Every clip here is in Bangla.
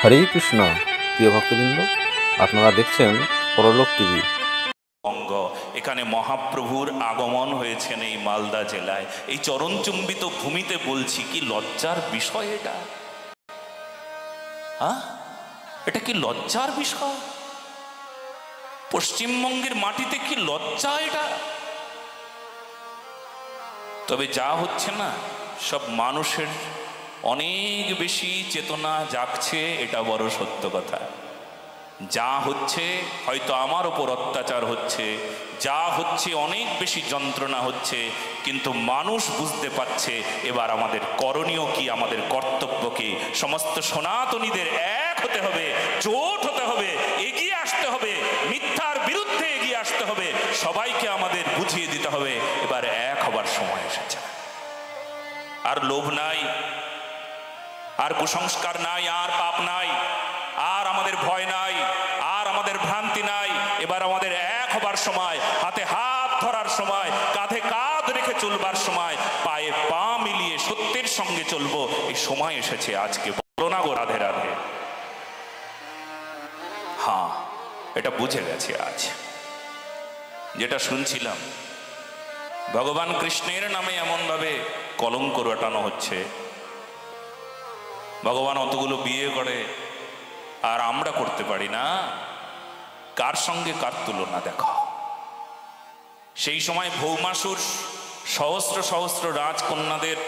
হরে কৃষ্ণ। প্রিয় ভক্তবৃন্দ, আপনারা দেখছেন পরলোক টিভি। অঙ্গ এখানে মহাপ্রভুর আগমন হয়েছেন এই মালদা জেলায়, এই চরণচুম্বিত ভূমিতে। বলছি কি লজ্জার বিষয় এটা? এটা কি লজ্জার বিষয়? পশ্চিমবঙ্গের মাটিতে কি লজ্জা এটা? তবে যা হচ্ছে না, সব মানুষের অনেক বেশি চেতনা জাগছে, এটা বড় সত্য কথা। যা হচ্ছে, হয়তো আমার ওপর অত্যাচার হচ্ছে, যা হচ্ছে অনেক বেশি যন্ত্রণা হচ্ছে, কিন্তু মানুষ বুঝতে পারছে এবার আমাদের করণীয় কি, আমাদের কর্তব্য কি। সমস্ত সনাতনীদের এক হতে হবে, জোট হতে হবে, এগিয়ে আসতে হবে, মিথ্যার বিরুদ্ধে এগিয়ে আসতে হবে। সবাইকে আমাদের বুঝিয়ে দিতে হবে এবার এক হবার সময় এসেছে। আর লোভ নাই, আর কুসংস্কার নাই, আর পাপ নাই, আর আমাদের ভয় নাই, আর আমাদের ভ্রান্তি নাই। এবার আমাদের এক হবার সময়, হাতে হাত ধরার সময়, কাঁধে কাঁধ রেখে চলবার সময়, পায়ে পা মিলিয়ে সত্যের সঙ্গে চলবো, এই সময় এসেছে আজকে। বলো না গো রাধে রাধে? হ্যাঁ, এটা বুঝে গেছে আজ। যেটা শুনছিলাম, ভগবান কৃষ্ণের নামে এমনভাবে কলঙ্ক রটানো হচ্ছে। ভগবান অতগুলো বিয়ে করে আর আমরা করতে পারি না। কার সঙ্গে কার তুলনা দেখো। সেই সময় ভৌমাসুর সহস্র সহস্র রাজকন্যাদের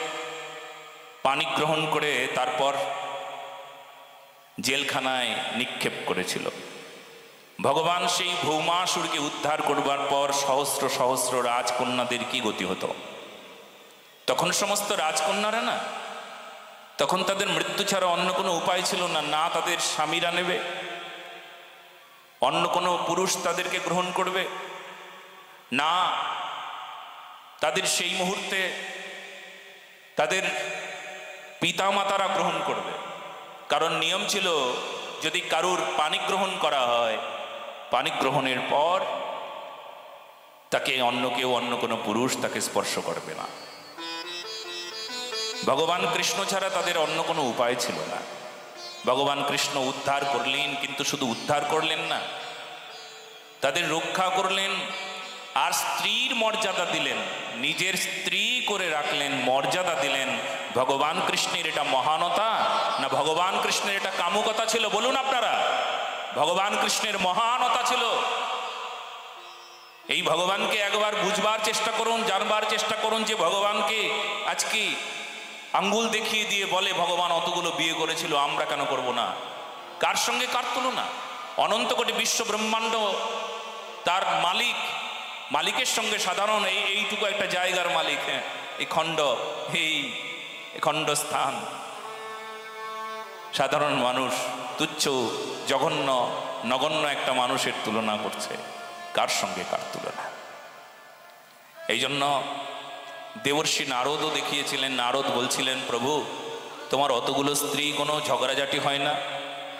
পানি গ্রহণ করে তারপর জেলখানায় নিক্ষেপ করেছিল। ভগবান সেই ভৌমাসুরকে উদ্ধার করবার পর সহস্র সহস্র রাজকন্যাদের কি গতি হতো? তখন সমস্ত রাজকন্যারা না, তখন তাদের মৃত্যু ছাড়া অন্য কোনো উপায় ছিল না। না তাদের স্বামীরা নেবে, অন্য কোনো পুরুষ তাদেরকে গ্রহণ করবে, না তাদের সেই মুহূর্তে তাদের পিতামাতারা গ্রহণ করবে। কারণ নিয়ম ছিল, যদি কারুর পানি গ্রহণ করা হয়, পানি গ্রহণের পর তাকে অন্য কেউ, অন্য কোনো পুরুষ তাকে স্পর্শ করবে না। ভগবান কৃষ্ণ ছাড়া তাদের অন্য কোনো উপায় ছিল না। ভগবান কৃষ্ণ উদ্ধার করলেন, কিন্তু শুধু উদ্ধার করলেন না, তাদের রক্ষা করলেন। আর স্ত্রীর মর্যাদা দিলেন, নিজের স্ত্রী করে রাখলেন, মর্যাদা দিলেন। ভগবান কৃষ্ণের এটা মহানতা না ভগবান কৃষ্ণের এটা কামুকতা ছিল? বলুন আপনারা। ভগবান কৃষ্ণের মহানতা ছিল। এই ভগবানকে একবার বুঝবার চেষ্টা করুন, জানবার চেষ্টা করুন যে ভগবানকে আজকে আঙ্গুল দেখিয়ে দিয়ে বলে ভগবান অতগুলো বিয়ে করেছিল, আমরা কেন করব না? কার সঙ্গে কার তুলনা? অনন্ত কোটি বিশ্ব ব্রহ্মাণ্ড তার মালিক, মালিকের সঙ্গে সাধারণ এইটুকু একটা জায়গার মালিক, হ্যাঁ, এই খণ্ড, এই খণ্ড স্থান, সাধারণ মানুষ, তুচ্ছ জঘন্য নগণ্য একটা মানুষের তুলনা করছে। কার সঙ্গে কার তুলনা? এই জন্য দেবর্ষি নারদও দেখিয়েছিলেন। নারদ বলছিলেন, প্রভু তোমার অতগুলো স্ত্রী, কোনো ঝগড়াঝাটি হয় না?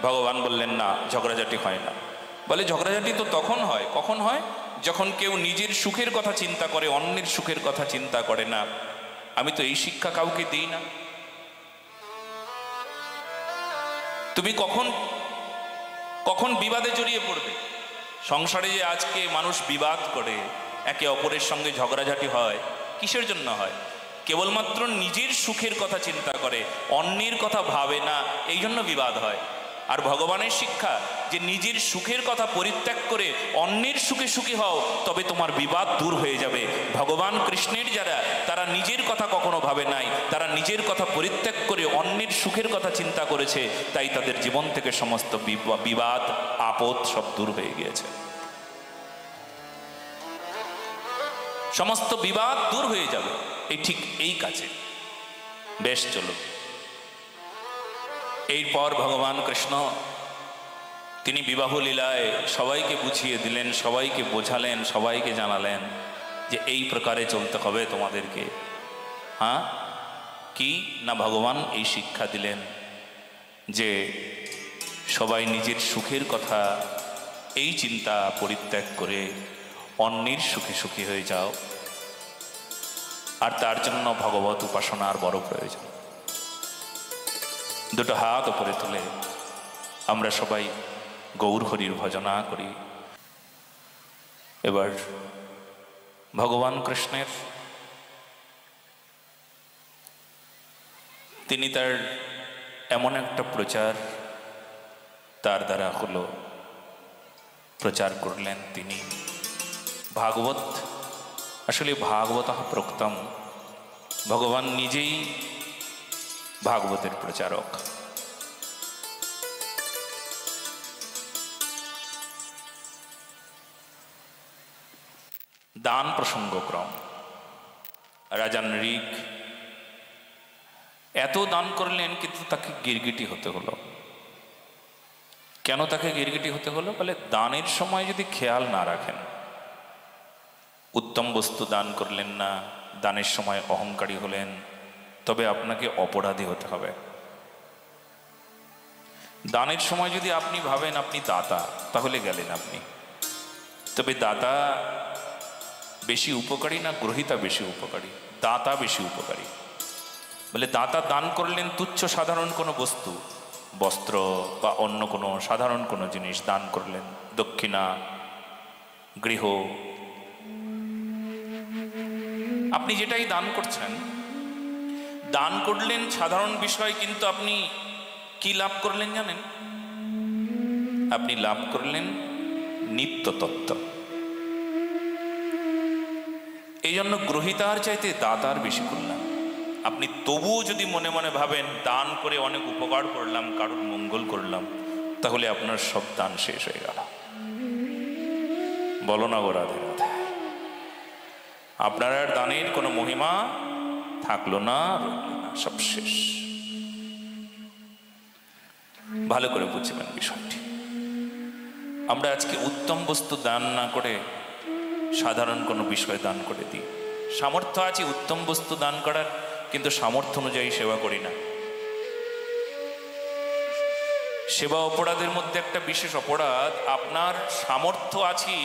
ভগবান বললেন, না, ঝগড়াঝাটি হয় না। বলে ঝগড়াঝাটি তো তখন হয়, কখন হয়? যখন কেউ নিজের সুখের কথা চিন্তা করে, অন্যের সুখের কথা চিন্তা করে না। আমি তো এই শিক্ষা কাউকে দিই না। তুমি কখন কখন বিবাদে জড়িয়ে পড়বে? সংসারে যে আজকে মানুষ বিবাদ করে, একে অপরের সঙ্গে ঝগড়াঝাটি হয়, কিসের জন্য হয়? কেবলমাত্র নিজের সুখের কথা চিন্তা করে, অন্যের কথা ভাবে না, এই জন্য বিবাদ হয়। আর ভগবানের শিক্ষা যে নিজের সুখের কথা পরিত্যাগ করে অন্যের সুখে সুখী হও, তবে তোমার বিবাদ দূর হয়ে যাবে। ভগবান কৃষ্ণের যারা, তারা নিজের কথা কখনো ভাবে নাই, তারা নিজের কথা পরিত্যাগ করে অন্যের সুখের কথা চিন্তা করেছে, তাই তাদের জীবন থেকে সমস্ত বিবাদ আপদ সব দূর হয়ে গিয়েছে। সমস্ত বিবাদ দূর হয়ে যাবে এই ঠিক এই কাজে। বেশ, চলো। এরপর ভগবান কৃষ্ণ তিনি বিবাহ লীলায় সবাইকে বুঝিয়ে দিলেন, সবাইকে বোঝালেন, সবাইকে জানালেন যে এই প্রকারে চলতে হবে তোমাদেরকে। হ্যাঁ, কি না ভগবান এই শিক্ষা দিলেন যে সবাই নিজের সুখের কথা, এই চিন্তা পরিত্যাগ করে অন্যের সুখে সুখী হয়ে যাও। আর তার জন্য ভগবত উপাসনার বড় প্রয়োজন। দুটো হাত উপরে তুলে আমরা সবাই গৌর হরির ভজনা করি। এবার ভগবান কৃষ্ণের তিনি তার এমন একটা প্রচার তার দ্বারা হলো, প্রচার করলেন তিনি ভাগবত। আসলে ভাগবত প্রোক্তম, ভগবান নিজেই ভাগবতের প্রচারক। দান প্রসঙ্গক্রম, রাজা নৃগ এত দান করলেন কিন্তু তাকে গিরগিটি হতে হলো। কেন তাকে গিরগিটি হতে হলো? বলে দানের সময় যদি খেয়াল না রাখেন, উত্তম বস্তু দান করলেন না, দানের সময় অহংকারী হলেন, তবে আপনাকে অপরাধী হতে হবে। দানের সময় যদি আপনি ভাবেন আপনি দাতা, তাহলে গেলেন আপনি। তবে দাতা বেশি উপকারী না গ্রহীতা বেশি উপকারী? দাতা বেশি উপকারী। বলে দাতা দান করলেন তুচ্ছ সাধারণ কোনো বস্তু, বস্ত্র বা অন্য কোনো সাধারণ কোনো জিনিস দান করলেন, দক্ষিণা, গৃহ, আপনি যেটাই দান করছেন, দান করলেন সাধারণ বিষয়, কিন্তু আপনি কি লাভ করলেন জানেন? আপনি লাভ করলেন নিত্য তত্ত্ব। এই জন্য গ্রহীতার চাইতে দাতার বেশি করলাম। আপনি তবুও যদি মনে মনে ভাবেন দান করে অনেক উপকার করলাম, কারোর মঙ্গল করলাম, তাহলে আপনার সব দান শেষ হয়ে গেল। বলো না গো রাধে রাধে। আপনার আর দানের কোনো মহিমা থাকলো না, সব শেষ। ভালো করে বুঝবেন বিষয়টি। আমরা আজকে উত্তম বস্তু দান না করে সাধারণ কোনো বিষয় দান করে দিই। সামর্থ্য আছে উত্তম বস্তু দান করার, কিন্তু সামর্থ্য অনুযায়ী সেবা করি না। সেবা অপরাধের মধ্যে একটা বিশেষ অপরাধ, আপনার সামর্থ্য আছে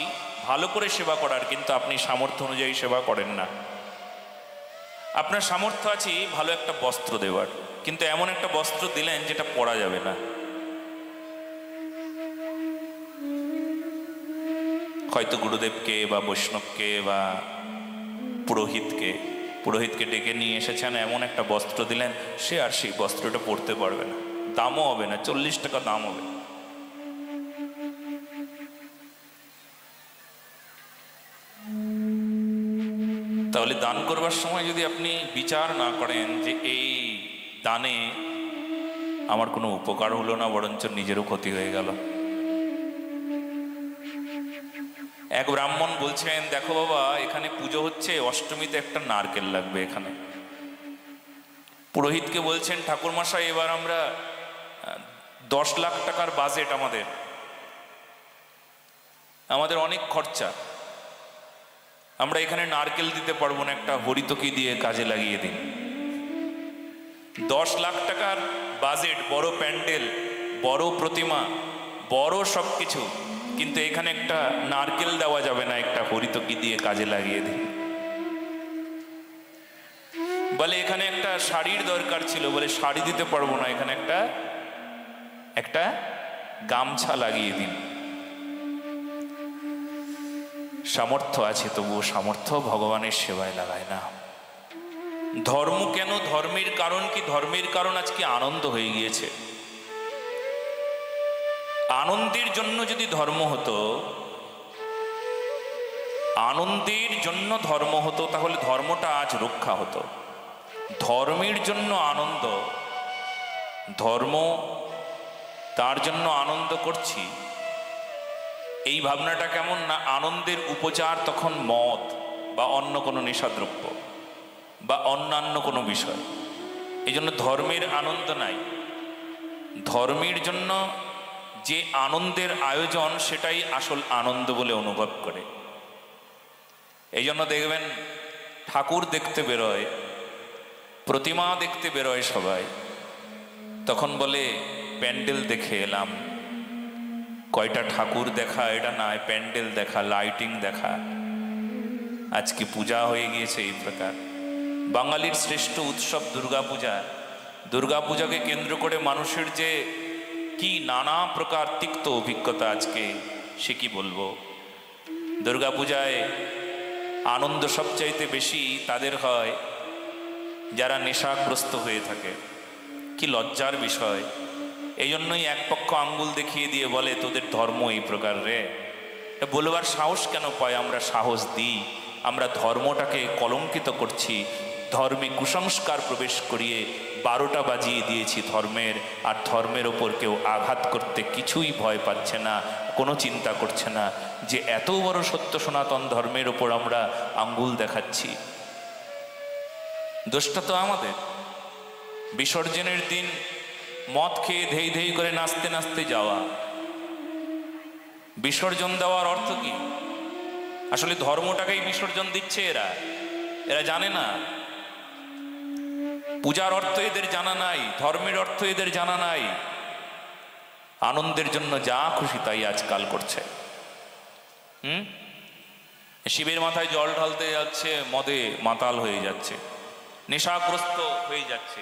ভালো করে সেবা করার, কিন্তু আপনি সামর্থ্য অনুযায়ী সেবা করেন না। আপনার সামর্থ্য আছে ভালো একটা বস্ত্র দেওয়ার, কিন্তু এমন একটা বস্ত্র দিলেন যেটা পরা যাবে না। হয়তো গুরুদেবকে বা বৈষ্ণবকে বা পুরোহিতকে ডেকে নিয়ে এসেছেন, এমন একটা বস্ত্র দিলেন, সে আর সেই বস্ত্রটা পরতে পারবে না, দামও হবে না, 40 টাকা দাম হবে। তাহলে দান করবার সময় যদি আপনি বিচার না করেন যে এই দানে আমার কোনো উপকার হলো না, বরঞ্চ নিজেরও ক্ষতি হয়ে গেল। এক ব্রাহ্মণ বলছেন, দেখো বাবা, এখানে পুজো হচ্ছে, অষ্টমীতে একটা নারকেল লাগবে এখানে। পুরোহিতকে বলছেন, ঠাকুরমশাই এবার আমরা 10 লাখ টাকার বাজেট, আমাদের অনেক খরচা, আমরা এখানে নারকেল দিতে পারবো না, একটা হরিতকি দিয়ে কাজে লাগিয়ে দিন। 10 লাখ টাকার বাজেট, বড় প্যান্ডেল, বড় প্রতিমা, বড় সবকিছু, কিন্তু এখানে একটা নারকেল দেওয়া যাবে না, একটা হরিতকি দিয়ে কাজে লাগিয়ে দিন। বলে এখানে একটা শাড়ির দরকার ছিল, বলে শাড়ি দিতে পারবো না, এখানে একটা গামছা লাগিয়ে দিন। সামর্থ্য আছে, তবুও সামর্থ্য ভগবানের সেবায় লাগায় না। ধর্ম কেন? ধর্মের কারণ কি? ধর্মের কারণ আজকে আনন্দ হয়ে গিয়েছে। আনন্দের জন্য যদি ধর্ম হতো, আনন্দের জন্য ধর্ম হতো, তাহলে ধর্মটা আজ রক্ষা হতো। ধর্মের জন্য আনন্দ, ধর্ম তার জন্য আনন্দ করছি, এই ভাবনাটা কেমন না? আনন্দের উপচার তখন মদ বা অন্য কোনো নেশাদ্রব্য বা অন্যান্য কোনো বিষয়। এই জন্য ধর্মের আনন্দ নাই। ধর্মের জন্য যে আনন্দের আয়োজন, সেটাই আসল আনন্দ বলে অনুভব করে। এই জন্য দেখবেন ঠাকুর দেখতে বেরোয়, প্রতিমা দেখতে বেরোয় সবাই, তখন বলে প্যান্ডেল দেখে এলাম। কয়টা ঠাকুর দেখা এটা নয়, প্যান্ডেল দেখা, লাইটিং দেখা। আজকে পূজা হয়ে গিয়েছে এই প্রকার। বাঙালির শ্রেষ্ঠ উৎসব দুর্গাপূজা। দুর্গাপূজাকে কেন্দ্র করে মানুষের যে কি নানা প্রকার তিক্ত অভিজ্ঞতা আজকে, সে কি বলবো। দুর্গাপূজায় আনন্দ সবচাইতে বেশি তাদের হয় যারা নেশাগ্রস্ত হয়ে থাকে। কি লজ্জার বিষয়। এই জন্যই এক পক্ষ আঙ্গুল দেখিয়ে দিয়ে বলে তোদের ধর্ম এই প্রকার রে। বলবার সাহস কেন পায়? আমরা সাহস দিই। আমরা ধর্মটাকে কলঙ্কিত করছি, ধর্মে কুসংস্কার প্রবেশ করিয়ে 12টা বাজিয়ে দিয়েছি ধর্মের। আর ধর্মের ওপর কেউ আঘাত করতে কিছুই ভয় পাচ্ছে না, কোনো চিন্তা করছে না যে এত বড় সত্য সনাতন ধর্মের ওপর আমরা আঙ্গুল দেখাচ্ছি। দোষটা তো আমাদের। বিসর্জনের দিন মদ খেয়ে ধেই ধেই করে নাচতে নাচতে যাওয়া, বিসর্জন দেওয়ার অর্থ কি? আসলে ধর্মটাকেই বিসর্জন দিচ্ছে এরা। এরা জানে না পূজার অর্থ, এদের জানা নাই ধর্মের অর্থ, এদের জানা নাই। আনন্দের জন্য যা খুশি তাই আজকাল করছে। শিবের মাথায় জল ঢালতে যাচ্ছে, মদে মাতাল হয়ে যাচ্ছে, নেশাগ্রস্ত হয়ে যাচ্ছে।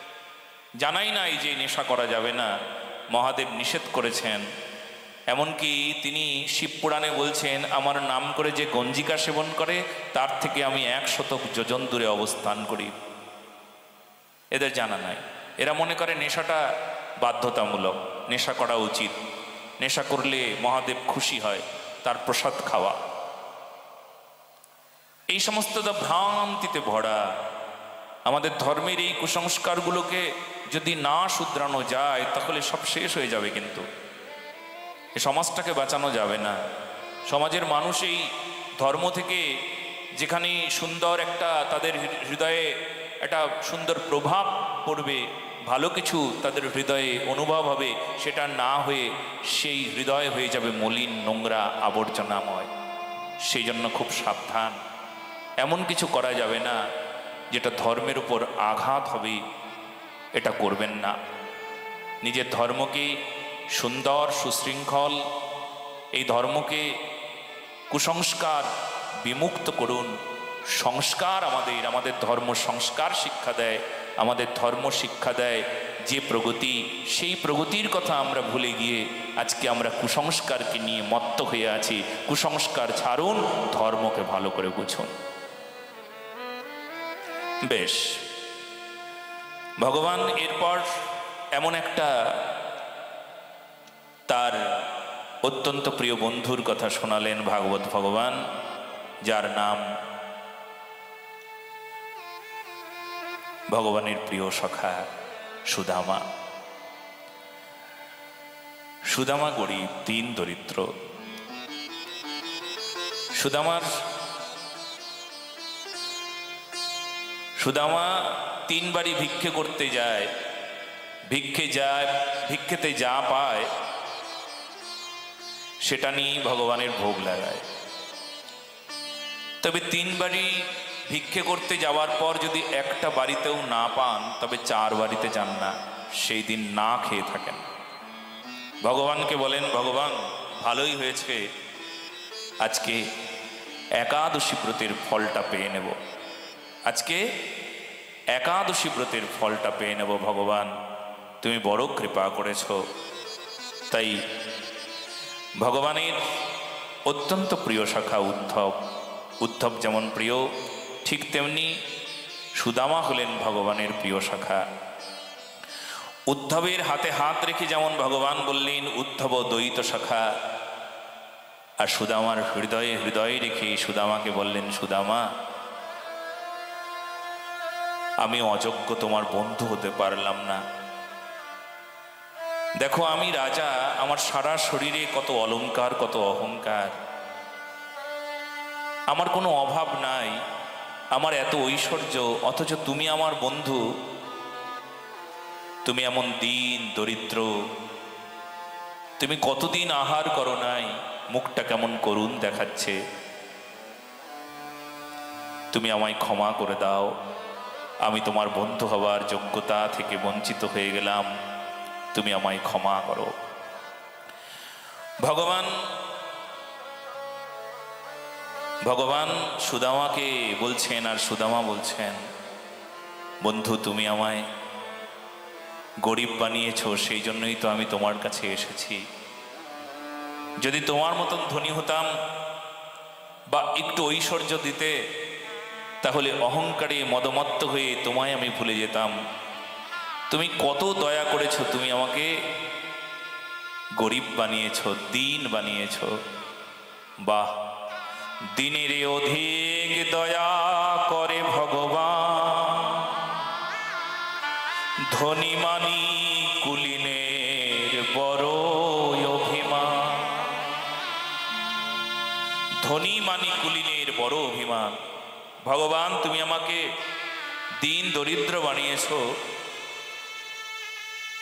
জানাই নাই যে নেশা করা যাবে না, মহাদেব নিষেধ করেছেন। এমনকি তিনি শিবপুরাণে বলছেন, আমার নাম করে যে গঞ্জিকা সেবন করে তার থেকে আমি 100 যোজন দূরে অবস্থান করি। এদের জানা নাই। এরা মনে করে নেশাটা বাধ্যতামূলক, নেশা করা উচিত, নেশা করলে মহাদেব খুশি হয়, তার প্রসাদ খাওয়া। এই সমস্ত ভ্রান্তিতে ভরা আমাদের ধর্মের এই কুসংস্কারগুলোকে যদি না শুধরানো যায় তাহলে সব শেষ হয়ে যাবে। কিন্তু এই সমাজটাকে বাঁচানো যাবে না। সমাজের মানুষ এই ধর্ম থেকে যেখানে সুন্দর একটা তাদের হৃদয়ে একটা সুন্দর প্রভাব পড়বে, ভালো কিছু তাদের হৃদয়ে অনুভব হবে, সেটা না হয়ে সেই হৃদয় হয়ে যাবে মলিন, নোংরা, আবর্জনাময়। সেই জন্য খুব সাবধান। এমন কিছু করা যাবে না যেটা ধর্মের উপর আঘাত হবে, এটা করবেন না। নিজের ধর্মকে সুন্দর, সুশৃঙ্খল, এই ধর্মকে কুসংস্কার বিমুক্ত করুন। সংস্কার আমাদের ধর্ম সংস্কার শিক্ষা দেয়, আমাদের ধর্ম শিক্ষা দেয় যে প্রগতি, সেই প্রগতির কথা আমরা ভুলে গিয়ে আজকে আমরা কুসংস্কারকে নিয়ে মত্ত হয়ে আছি। কুসংস্কার ছাড়ুন, ধর্মকে ভালো করে বুঝুন। বেশ, ভগবান এরপর এমন একটা তার অত্যন্ত প্রিয় বন্ধুর কথা শোনালেন ভাগবত ভগবান, যার নাম ভগবানের প্রিয় সখা সুদামা। সুদামা গরিব, দীন দরিদ্র। সুদামা 3 বারই ভিক্ষে করতে যায়। ভিক্ষেতে যা পায় সেটা নিয়ে ভগবানের ভোগ লাগায়। তবে 3 বারই ভিক্ষে করতে যাওয়ার পর যদি একটা বাড়িতেও না পান, তবে 4 বাড়িতে যান না, সেই দিন না খেয়ে থাকেন। ভগবানকে বলেন, ভগবান ভালোই হয়েছে, আজকে একাদশী ব্রতের ফলটা পেয়ে নেব। আজকে একাদশী ব্রতের ফলটা পেয়ে নেব। ভগবান তুমি বড় কৃপা করেছ। তাই ভগবানের অত্যন্ত প্রিয় শাখা উদ্ধব যেমন প্রিয়, ঠিক তেমনি সুদামা হলেন ভগবানের প্রিয় শাখা। উদ্ধবের হাতে হাত রেখে যেমন ভগবান বললেন উদ্ধব দ্বৈত শাখা, আর সুদামার হৃদয়ে হৃদয়ে রেখে সুদামাকে বললেন, সুদামা আমি অযোগ্য, তোমার বন্ধু হতে পারলাম না। দেখো আমি রাজা, আমার সারা শরীরে কত অলংকার, কত অহংকার, আমার কোনো অভাব নাই, আমার এত ঐশ্বর্য, অথচ তুমি আমার বন্ধু, তুমি এমন দীন দরিদ্র, তুমি কতদিন আহার করো নাই, মুখটা কেমন করুণ দেখাচ্ছে, তুমি আমায় ক্ষমা করে দাও, আমি তোমার বন্ধু হবার যোগ্যতা থেকে বঞ্চিত হয়ে গেলাম, তুমি আমায় ক্ষমা করো। ভগবান সুদামাকে বলছেন, আর সুদামা বলছেন, বন্ধু তুমি আমায় গরিব বানিয়েছ, সেই জন্যই তো আমি তোমার কাছে এসেছি। যদি তোমার মতন ধনী হতাম বা একটু ঐশ্বর্য দিতে, তাহলে অহংকারে মদমত্ত হয়ে তোমায় আমি ভুলে যেতাম। তুমি কত দয়া করেছ, তুমি আমাকে গরিব বানিয়েছ, দীন বানিয়েছ। বাহ! দিনের অধিক দয়া করে ভগবান, ধনী মানি কুলিনের বড় অভিমান। ধনী মানি কুলিনের বড় অভিমান। ভগবান, তুমি আমাকে দিন দরিদ্র বানিয়েছ,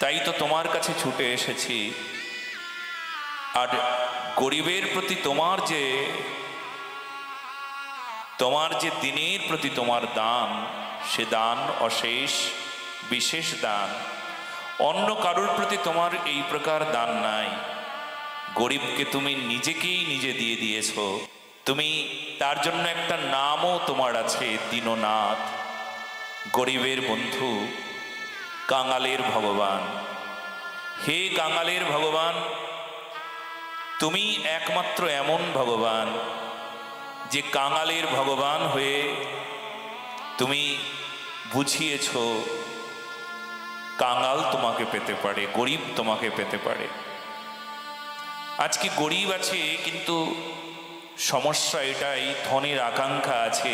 তাই তো তোমার কাছে ছুটে এসেছি। আর গরিবের প্রতি তোমার যে দিনের প্রতি তোমার দান, সে দান অশেষ, বিশেষ দান। অন্য কারোর প্রতি তোমার এই প্রকার দান নাই। গরিবকে তুমি নিজেকেই নিজে দিয়ে দিয়েছ। তুমি তার জন্য একটা নামও তোমার আছে, দীননাথ, গরিবের বন্ধু, কাঙালের ভগবান। হে কাঙালের ভগবান, তুমি একমাত্র এমন ভগবান যে কাঙালের ভগবান হয়ে তুমি বুঝিয়েছ কাঙাল তোমাকে পেতে পারে, গরিব তোমাকে পেতে পারে। আজকে গরিব আছে, কিন্তু সমস্যা এটাই, ধনের আকাঙ্ক্ষা আছে,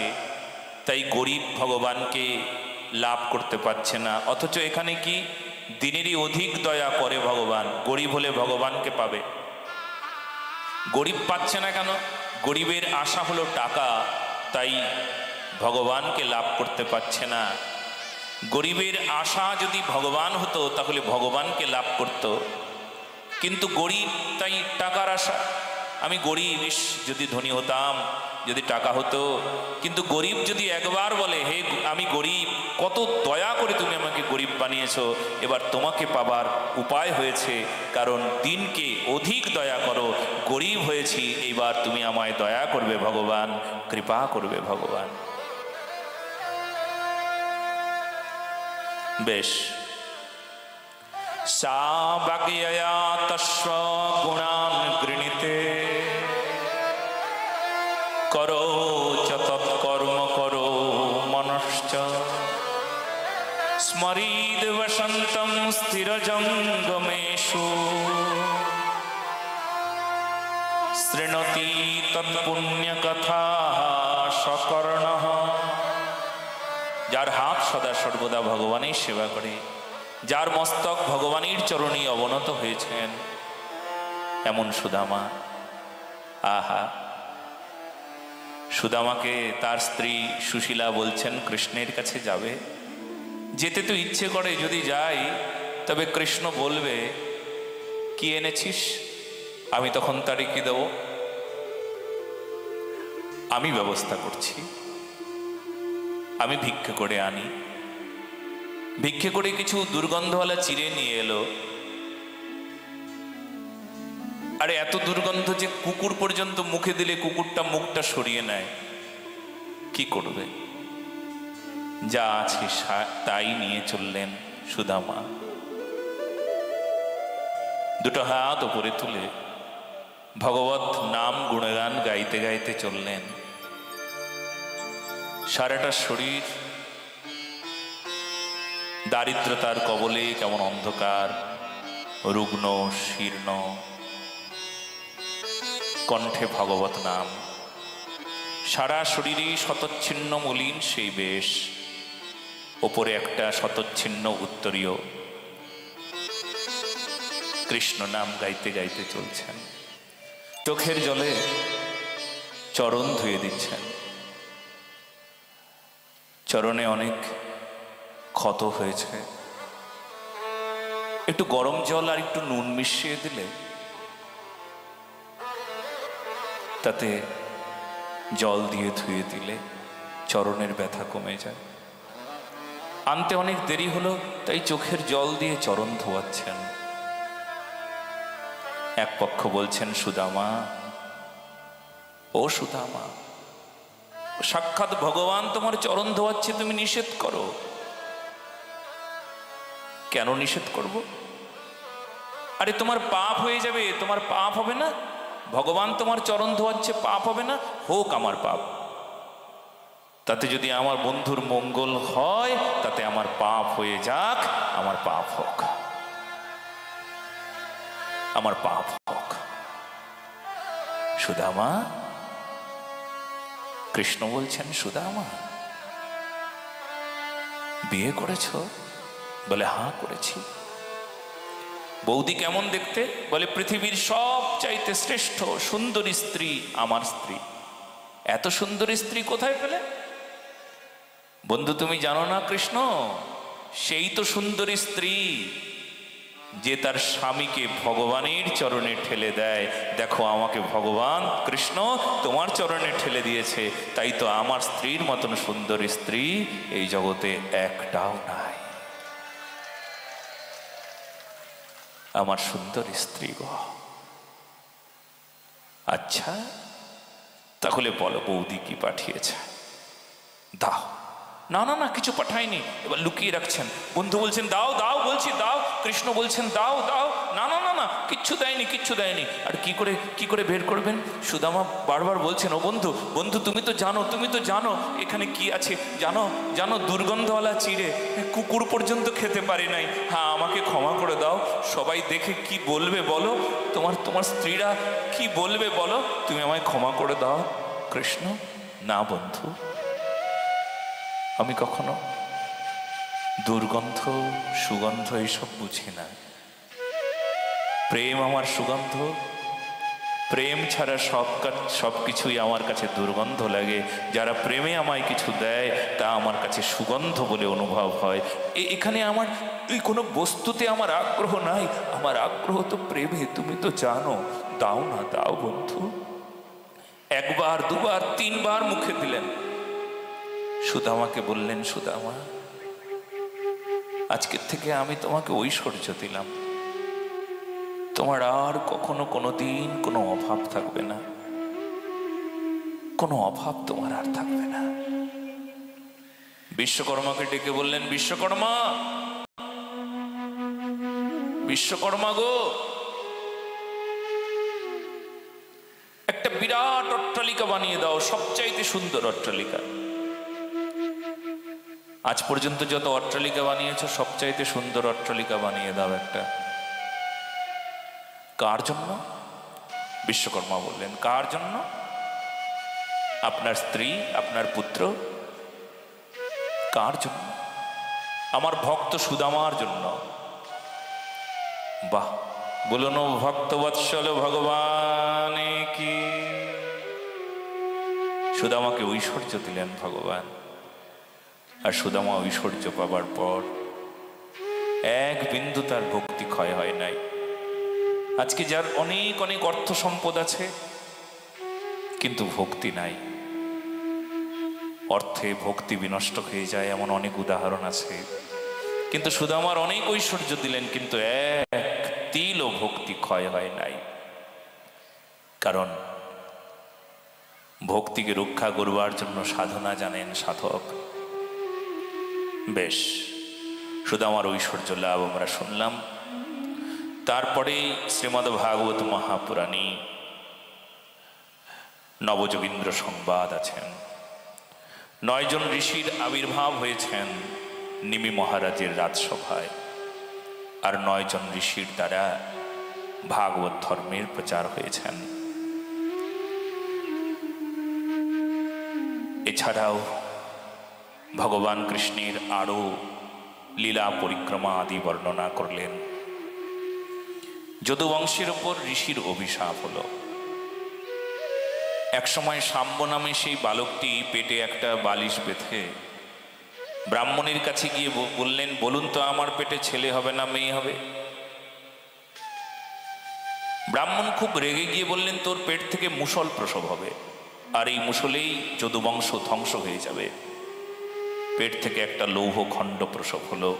তাই গরিব ভগবানকে লাভ করতে পারছে না। অথচ এখানে কি দিনেরই অধিক দয়া করে ভগবান, গরিব হলে ভগবানকে পাবে। গরিব পাচ্ছে না কেন? গরিবের আশা হলো টাকা, তাই ভগবানকে লাভ করতে পারছে না। গরিবের আশা যদি ভগবান হতো তাহলে ভগবানকে লাভ করত, কিন্তু গরিব তাই টাকার আশা। আমি গরিব, যদি ধনী হতাম, যদি টাকা হতো। কিন্তু গরিব যদি একবার বলে, হে আমি গরিব, কত দয়া করে তুমি আমাকে গরিব বানিয়েছো, এবার তোমাকে পাবার উপায় হয়েছে, কারণ দিনকে অধিক দয়া করো, গরিব হয়েছি, এইবার তুমি আমায় দয়া করবে ভগবান, কৃপা করবে ভগবান। বেশ, সা বাগ্যয়া তস্য গুণান গৃণীতে করো চ তৎকর্ম করো মনশ্চ স্মরিদ বসন্তম স্থিরজঙ্গমেষু শৃণোতি তৎপুণ্যকথা সকর্ণঃ। যার হাত সদা সর্বদা ভগবানের সেবা করে, যার মস্তক ভগবানের চরণে অবনত হয়েছেন, এমন সুদামা। আহা! সুদামাকে তার স্ত্রী সুশীলা বলছেন কৃষ্ণের কাছে যাবে। যেতে তো ইচ্ছে করে, যদি যাই তবে কৃষ্ণ বলবে, কি এনেছিস? আমি তখন তারে কি দেব? আমি ব্যবস্থা করছি, আমি ভিক্ষে করে আনি। ভিক্ষে করে কিছু দুর্গন্ধওয়ালা চিড়ে নিয়ে এলো। আরে এত দুর্গন্ধ যে কুকুর পর্যন্ত মুখে দিলে কুকুরটা মুখটা সরিয়ে নেয়। কি করবে? যা আছে তাই নিয়ে চললেন সুদামা। দুটো হাত উপরে তুলে ভগবত নাম গুণগান গাইতে গাইতে চললেন। সারাটা শরীর দারিদ্রতার কবলে কেমন অন্ধকার, রুগ্ন শীর্ণ, কণ্ঠে ভগবত নাম, সারা শরীরে শতচ্ছিন্ন মলিন সেই বেশ, ওপরে একটা শতচ্ছিন্ন উত্তরীয়। কৃষ্ণ নাম গাইতে গাইতে চলছেন। চোখের জলে চরণ ধুয়ে দিচ্ছেন। চরণে অনেক ক্ষত হয়েছে, একটু গরম জল আর একটু নুন মিশিয়ে দিলে তাতে জল দিয়ে ধুয়ে দিলে চরণের ব্যথা কমে যায়। আনতে অনেক দেরি হলো, তাই চোখের জল দিয়ে চরণ ধোয়াচ্ছেন। এক পক্ষ বলছেন, সুদামা, ও সুদামা, সাক্ষাৎ ভগবান তোমার চরণ ধোয়াচ্ছে, তুমি নিষেধ করো। কেন নিষেধ করব? আরে তোমার পাপ হয়ে যাবে, তোমার পাপ হবে না? ভগবান তোমার চরণ ধোয়াচ্ছে, পাপ হবে না? হোক আমার পাপ, তাতে যদি আমার বন্ধুর মঙ্গল হয়, তাতে আমার পাপ হয়ে যাক, আমার পাপ হোক, আমার পাপ হোক। সুদামা, কৃষ্ণ বলছেন, সুদামা বিয়ে করেছ? বলে হ্যাঁ করেছি। বৌদি কেমন দেখতে? বলে পৃথিবীর সব চাইতে শ্রেষ্ঠ সুন্দরী স্ত্রী আমার স্ত্রী। এত সুন্দরী স্ত্রী কোথায় পেলে? বন্ধু তুমি জানো না কৃষ্ণ, সেই তো সুন্দরী স্ত্রী যে তার স্বামীকে ভগবানের চরণে ঠেলে দেয়। দেখো আমাকে ভগবান কৃষ্ণ তোমার চরণে ঠেলে দিয়েছে, তাই তো আমার স্ত্রীর মতন সুন্দরী স্ত্রী এই জগতে একটাও নাই। আমার সুন্দরী স্ত্রী গো। আচ্ছা তাহলে বলো বৌদি কি পাঠিয়েছে? দাও। না না না, কিছু পাঠায়নি। এবার লুকিয়ে রাখছেন। বন্ধু বলছেন দাও দাও, বলছি দাও। কৃষ্ণ বলছেন দাও দাও। না না না না, কিচ্ছু দেয়নি, কিচ্ছু দেয়নি। আর কি করে বের করবেন? সুদামা বারবার বলছেন, ও বন্ধু বন্ধু তুমি তো জানো, তুমি তো জানো এখানে কি আছে, জানো জানো দুর্গন্ধওয়ালা চিড়ে, কুকুর পর্যন্ত খেতে পারে নাই। হ্যাঁ আমাকে ক্ষমা করে দাও, সবাই দেখে কি বলবে বলো, তোমার স্ত্রীরা কি বলবে বলো, তুমি আমায় ক্ষমা করে দাও। কৃষ্ণ, না বন্ধু, আমি কখনো দুর্গন্ধ সুগন্ধ এইসব বুঝি না। প্রেম আমার সুগন্ধ, প্রেম ছাড়া সব কিছুই আমার কাছে দুর্গন্ধ লাগে। যারা প্রেমে আমায় কিছু দেয় তা আমার কাছে সুগন্ধ বলে অনুভব হয়। এখানে আমার কোনো বস্তুতে আমার আগ্রহ নাই, আমার আগ্রহ তো প্রেমে, তুমি তো জানো। দাও না, দাও বন্ধু। একবার দুবার তিনবার মুখে দিলেন। সুদামাকে বললেন, সুদামা আজকের থেকে আমি তোমাকে ঐশ্বর্য দিলাম, তোমার আর কখনো কোনোদিন কোনো অভাব থাকবে না, কোনো অভাব তোমার আর থাকবে না। বিশ্বকর্মাকে ডেকে বললেন, বিশ্বকর্মা, বিশ্বকর্মা গো, একটা বিরাট অট্টালিকা বানিয়ে দাও, সবচাইতে সুন্দর অট্টালিকা। আজ পর্যন্ত যত অট্টালিকা বানিয়েছ সবচাইতে সুন্দর অট্টালিকা বানিয়ে দাও একটা। কার জন্য? বিশ্বকর্মা বললেন, কার জন্য? আপনার স্ত্রী, আপনার পুত্র। কার জন্য? আমার ভক্ত সুদামার জন্য। বাহ, বলুন ভক্তবৎসল ভগবান কি। সুদামাকে ঐশ্বর্য দিলেন ভগবান। আর সুদামা ঐশ্বর্য পাবার পর এক বিন্দু তার ভক্তি ক্ষয় হয় নাই। আজকে যার অনেক অনেক অর্থ সম্পদ আছে কিন্তু ভক্তি নাই, অর্থে ভক্তি বিনষ্ট হয়ে যায়, এমন অনেক উদাহরণ আছে। কিন্তু সুদামার অনেক ঐশ্বর্য দিলেন কিন্তু এক তিলও ভক্তি ক্ষয় হয় নাই। কারণ ভক্তিকে রক্ষা করবার জন্য সাধনা জানেন সাধক। বেশ, সুদামার ঐশ্বর্য লাভ আমরা শুনলাম। তারপরে শ্রীমদ্ ভাগবত মহাপুরাণে নবযোগীন্দ্র সংবাদ আছেন। 9 জন ঋষির আবির্ভাব হয়েছেন নিমি মহারাজের রাজসভায়, আর 9 জন ঋষির দ্বারা ভাগবত ধর্মের প্রচার হয়েছেন। এছাড়াও ভগবান কৃষ্ণের আরো লীলা পরিক্রমা আদি বর্ণনা করলেন। যদুবংশের ওপর ঋষির অভিশাপ হলো। একসময় শাম্ব নামে সেই বালকটি পেটে একটা বালিশ বেঁধে ব্রাহ্মণের কাছে গিয়ে বললেন, বলুন তো আমার পেটে ছেলে হবে না মেয়ে হবে? ব্রাহ্মণ খুব রেগে গিয়ে বললেন, তোর পেট থেকে মুষল প্রসব হবে, আর এই মুষলেই যদুবংশ ধ্বংস হয়ে যাবে। পেট থেকে একটা লৌহ খণ্ড প্রসব হলো।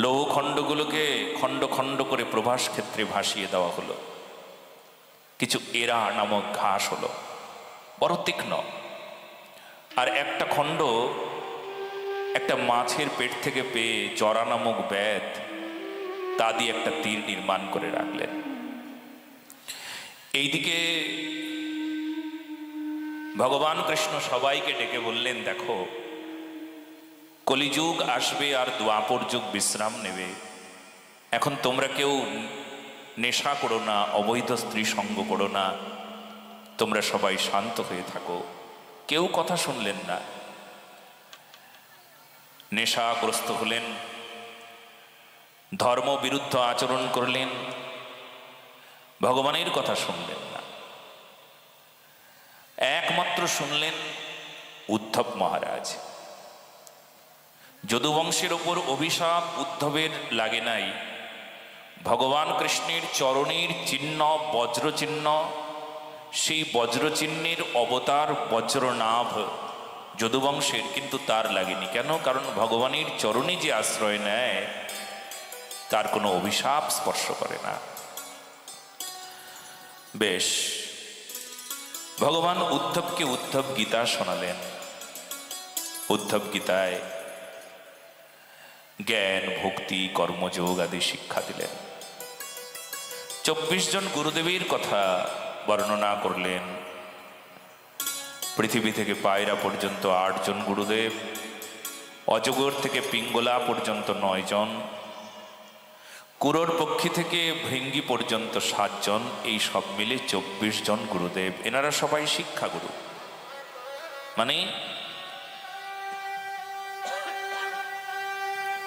লৌহ খণ্ডগুলোকে খণ্ড খণ্ড করে প্রভাস ক্ষেত্রে ভাসিয়ে দেওয়া হলো। কিছু এরা নামক ঘাস হলো, বড় তীক্ষ্ণ। আর একটা খণ্ড একটা মাছের পেট থেকে পেয়ে জরা নামক ব্যাধ, তা দিয়ে একটা তীর নির্মাণ করে রাখলেন। এইদিকে ভগবান কৃষ্ণ সবাইকে ডেকে বললেন, দেখো কলিযুগ আসবে আর দ্বাপর যুগ বিশ্রাম নেবে। এখন তোমরা কেউ নেশা করো না, অবৈধ স্ত্রী সঙ্গ করো না, তোমরা সবাই শান্ত হয়ে থাকো। কেউ কথা শুনলেন না, নেশাগ্রস্ত হলেন, ধর্ম বিরুদ্ধ আচরণ করলেন, ভগবানের কথা শুনলেন না। একমাত্র শুনলেন উদ্ধব মহারাজ। যদুবংশের ওপর অভিশাপ উদ্ধবের লাগে নাই, ভগবান কৃষ্ণের চরণের চিহ্ন বজ্রচিহ্ন, সেই বজ্রচিহ্নের অবতার বজ্রনাভ যদুবংশের, কিন্তু তার লাগেনি। কেন? কারণ ভগবানের চরণে যে আশ্রয় নেয় তার কোনো অভিশাপ স্পর্শ করে না। বেশ, ভগবান উদ্ধবকে উদ্ধব গীতা শোনালেন। উদ্ধব গীতায় জ্ঞান, ভক্তি, কর্মযোগ আদি শিক্ষা দিলেন। 24 জন গুরুদেবের কথা বর্ণনা করলেন। পৃথিবী থেকে পায়রা পর্যন্ত 8 জন গুরুদেব, অজগর থেকে পিঙ্গলা পর্যন্ত 9 জন, কুরোর পক্ষী থেকে ভৃঙ্গি পর্যন্ত 7 জন, এই সব মিলে 24 জন গুরুদেব। এনারা সবাই শিক্ষাগুরু, মানে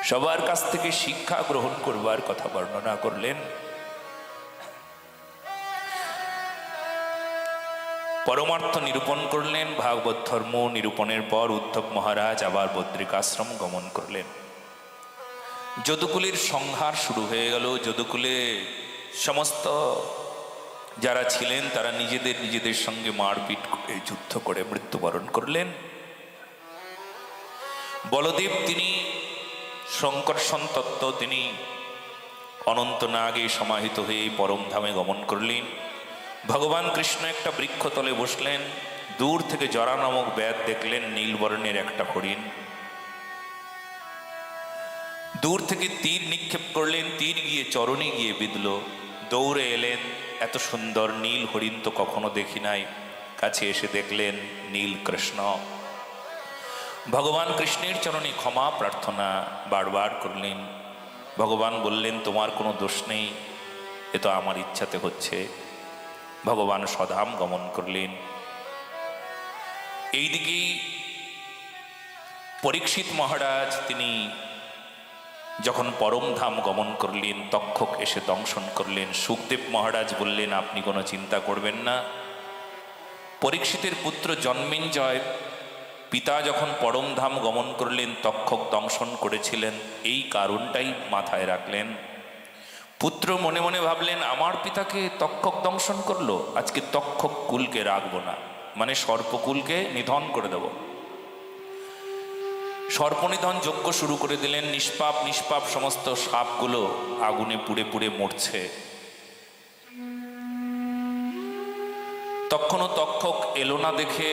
সবার কাছ থেকে শিক্ষা গ্রহণ করবার কথা বর্ণনা করলেন। পরমার্থ নিরূপণ করলেন। ভাগবত ধর্ম নিরূপণের পর উদ্ধব মহারাজ আবার বদ্রিকাশ্রম গমন করলেন। যদুকুলের সংহার শুরু হয়ে গেল। যদুকুলে সমস্ত যারা ছিলেন তারা নিজেদের সঙ্গে মারপিট করে, যুদ্ধ করে মৃত্যুবরণ করলেন। বলদেব তিনি শঙ্কর্ষণ তত্ত্ব, তিনি অনন্তনাগে সমাহিত হয়ে পরমধামে গমন করলেন। ভগবান কৃষ্ণ একটা বৃক্ষতলে বসলেন। দূর থেকে জরা নামক ব্যাধ দেখলেন, নীলবর্ণের একটা হরিণ। দূর থেকে তীর নিক্ষেপ করলেন, তীর গিয়ে চরণে গিয়ে বিঁধল। দৌড়ে এলেন, এত সুন্দর নীল হরিণ তো কখনো দেখি নাই। কাছে এসে দেখলেন নীল কৃষ্ণ। ভগবান কৃষ্ণের চরণে ক্ষমা প্রার্থনা বারবার করলেন। ভগবান বললেন, তোমার কোনো দোষ নেই, এ তো আমার ইচ্ছাতে হচ্ছে। ভগবান স্বধাম গমন করলেন। এইদিকে পরীক্ষিত মহারাজ তিনি যখন পরমধাম গমন করলেন, তক্ষক এসে দংশন করলেন। সুখদেব মহারাজ বললেন, আপনি কোনো চিন্তা করবেন না। পরীক্ষিতের পুত্র জন্মেঞ্জয় পিতা যখন পরমধাম গমন করলেন, তক্ষক দংশন করেছিলেন, এই কারণটাই মাথায় রাখলেন। পুত্র মনে মনে ভাবলেন, আমার পিতাকে তক্ষক দংশন করলো, আজকে তক্ষক কুলকে রাখবো না, মানে সর্পকুলকে নিধন করে দেব। সর্পনিধন যজ্ঞ শুরু করে দিলেন। নিষ্পাপ সমস্ত সাপগুলো আগুনে পুড়ে পুড়ে মরছে। তখনও তক্ষক এলো না দেখে